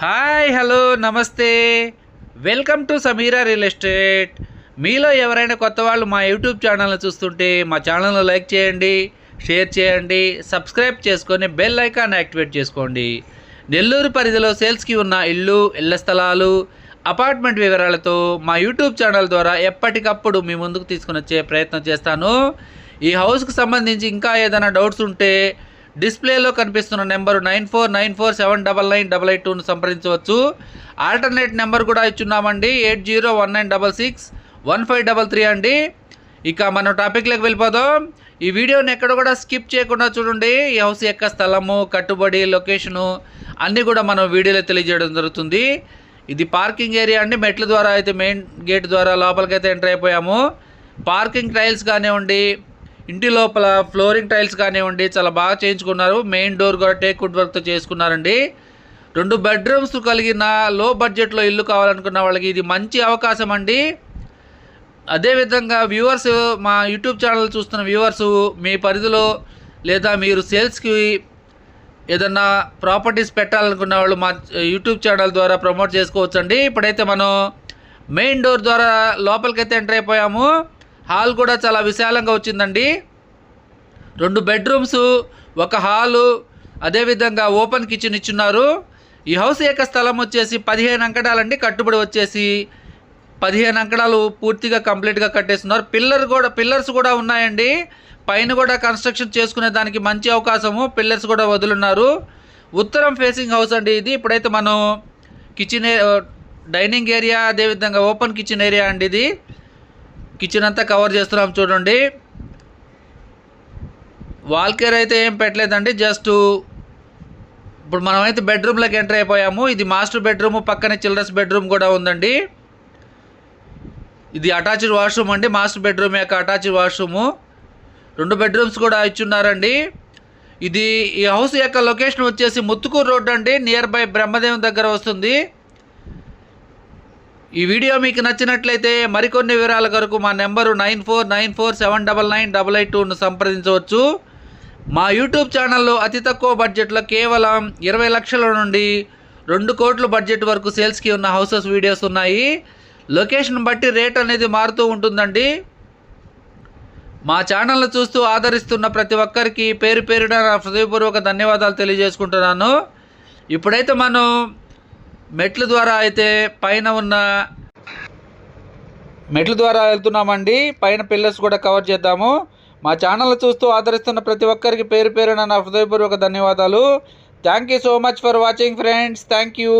Hi hello నమస్తే welcome to Sameera real estate. మీలో ఎవరైనా కొత్త వాళ్ళు మా యూట్యూబ్ ఛానల్ని చూస్తుంటే మా ఛానల్ను లైక్ చేయండి, షేర్ చేయండి, సబ్స్క్రైబ్ చేసుకొని బెల్ ఐకాన్ యాక్టివేట్ చేసుకోండి. నెల్లూరు పరిధిలో సేల్స్కి ఉన్న ఇళ్ల స్థలాలు, అపార్ట్మెంట్ వివరాలతో మా యూట్యూబ్ ఛానల్ ద్వారా ఎప్పటికప్పుడు మీ ముందుకు తీసుకుని వచ్చే ప్రయత్నం చేస్తాను. ఈ హౌస్కి సంబంధించి ఇంకా ఏదైనా డౌట్స్ ఉంటే డిస్ప్లేలో కనిపిస్తున్న నెంబరు 9494799882ను సంప్రదించవచ్చు. ఆల్టర్నేట్ నెంబర్ కూడా ఇచ్చున్నామండి, 8019661533 అండి. ఇక మనం టాపిక్లోకి వెళ్ళిపోదాం. ఈ వీడియోని ఎక్కడ కూడా స్కిప్ చేయకుండా చూడండి. ఈ హౌస్ యొక్క స్థలము, కట్టుబడి, లొకేషను అన్నీ కూడా మనం వీడియోలో తెలియజేయడం జరుగుతుంది. ఇది పార్కింగ్ ఏరియా అండి. మెట్ల ద్వారా అయితే మెయిన్ గేట్ ద్వారా లోపలికైతే ఎంటర్ అయిపోయాము. పార్కింగ్ టైల్స్ కానివ్వండి, ఇంటి లోపల ఫ్లోరింగ్ టైల్స్ కానివ్వండి చాలా బాగా చేయించుకున్నారు. మెయిన్ డోర్ కూడా టేక్ వుడ్ వర్క్తో చేసుకున్నారండి. 2 బెడ్రూమ్స్ కలిగిన లో బడ్జెట్లో ఇల్లు కావాలనుకున్న వాళ్ళకి ఇది మంచి అవకాశం అండి. అదేవిధంగా వ్యూవర్స్, మా యూట్యూబ్ ఛానల్ చూస్తున్న వ్యూవర్స్ మీ పరిధిలో లేదా మీరు సేల్స్కి ఏదన్నా ప్రాపర్టీస్ పెట్టాలనుకున్న వాళ్ళు మా యూట్యూబ్ ఛానల్ ద్వారా ప్రమోట్ చేసుకోవచ్చండి. ఇప్పుడైతే మనం మెయిన్ డోర్ ద్వారా లోపలికైతే ఎంటర్ అయిపోయాము. హాల్ కూడా చాలా విశాలంగా వచ్చిందండి. 2 బెడ్రూమ్స్, 1 హాలు, అదేవిధంగా ఓపెన్ కిచెన్ ఇచ్చున్నారు. ఈ హౌస్ యొక్క స్థలం వచ్చేసి 15 అంకడాలండి. కట్టుబడి వచ్చేసి 15 అంకడాలు పూర్తిగా కంప్లీట్గా కట్టేస్తున్నారు. పిల్లర్స్ కూడా ఉన్నాయండి. పైన కూడా కన్స్ట్రక్షన్ చేసుకునే దానికి మంచి అవకాశము. పిల్లర్స్ కూడా వదులున్నారు. ఉత్తరం ఫేసింగ్ హౌస్ అండి ఇది. ఇప్పుడైతే మనం కిచెన్, డైనింగ్ ఏరియా, అదేవిధంగా ఓపెన్ కిచెన్ ఏరియా అండి. ఇది కిచెన్ అంతా కవర్ చేస్తున్నాం చూడండి. వాల్ కేర్ అయితే ఏం పెట్టలేదండి. జస్ట్ ఇప్పుడు మనమైతే బెడ్రూమ్లోకి ఎంటర్ అయిపోయాము. ఇది మాస్టర్ బెడ్రూమ్, పక్కనే చిల్డ్రన్స్ బెడ్రూమ్ కూడా ఉందండి. ఇది అటాచ్డ్ వాష్రూమ్ అండి. మాస్టర్ బెడ్రూమ్ యొక్క అటాచ్డ్ వాష్రూము. 2 బెడ్రూమ్స్ కూడా ఇచ్చున్నారండి. ఈ హౌస్ యొక్క లొకేషన్ వచ్చేసి ముత్తుకూరు రోడ్ అండి, నియర్ బై బ్రహ్మదేవం దగ్గర వస్తుంది. ఈ వీడియో మీకు నచ్చినట్లయితే మరికొన్ని వివరాల కొరకు మా నెంబరు 9494799882ను సంప్రదించవచ్చు. మా యూట్యూబ్ ఛానల్లో అతి తక్కువ బడ్జెట్లో కేవలం 20 లక్షల నుండి 2 కోట్ల బడ్జెట్ వరకు సేల్స్కి ఉన్న హౌసెస్ వీడియోస్ ఉన్నాయి. లొకేషన్ బట్టి రేట్ అనేది మారుతూ ఉంటుందండి. మా ఛానల్ను చూస్తూ ఆదరిస్తున్న ప్రతి ఒక్కరికి పేరు పేరున నా హృదయపూర్వక ధన్యవాదాలు తెలియజేసుకుంటున్నాను. ఇప్పుడైతే మనం మెట్ల ద్వారా అయితే పైన ఉన్న మెట్ల ద్వారా వెళ్తున్నామండి. పైన పిల్లర్స్ కూడా కవర్ చేద్దాము. మా ఛానల్ చూస్తూ ఆదరిస్తున్న ప్రతి ఒక్కరికి పేరు పేరున నా హృదయపూర్వక ధన్యవాదాలు. Thank you so much for watching friends. Thank you.